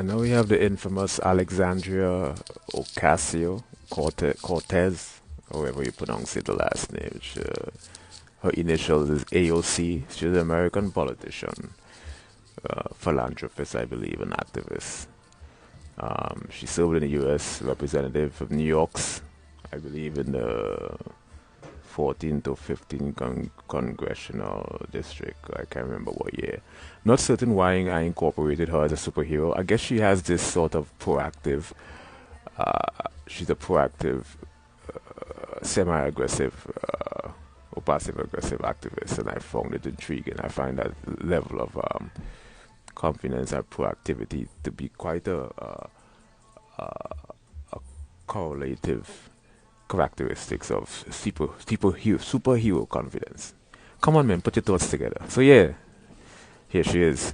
And now we have the infamous Alexandria Ocasio-Cortez, however you pronounce it, the last name. Her initials is AOC. She's an American politician, philanthropist, I believe, and activist. She served in the U.S. representative of New York's, I believe, in the 14 to 15 congressional district. I can't remember what year. Not certain why I incorporated her as a superhero. I guess she has this sort of proactive, she's a proactive, semi-aggressive, or passive-aggressive activist, and I found it intriguing. I find that level of confidence and proactivity to be quite a correlative characteristics of superhero confidence. Come on, man, put your thoughts together. So yeah, here she is.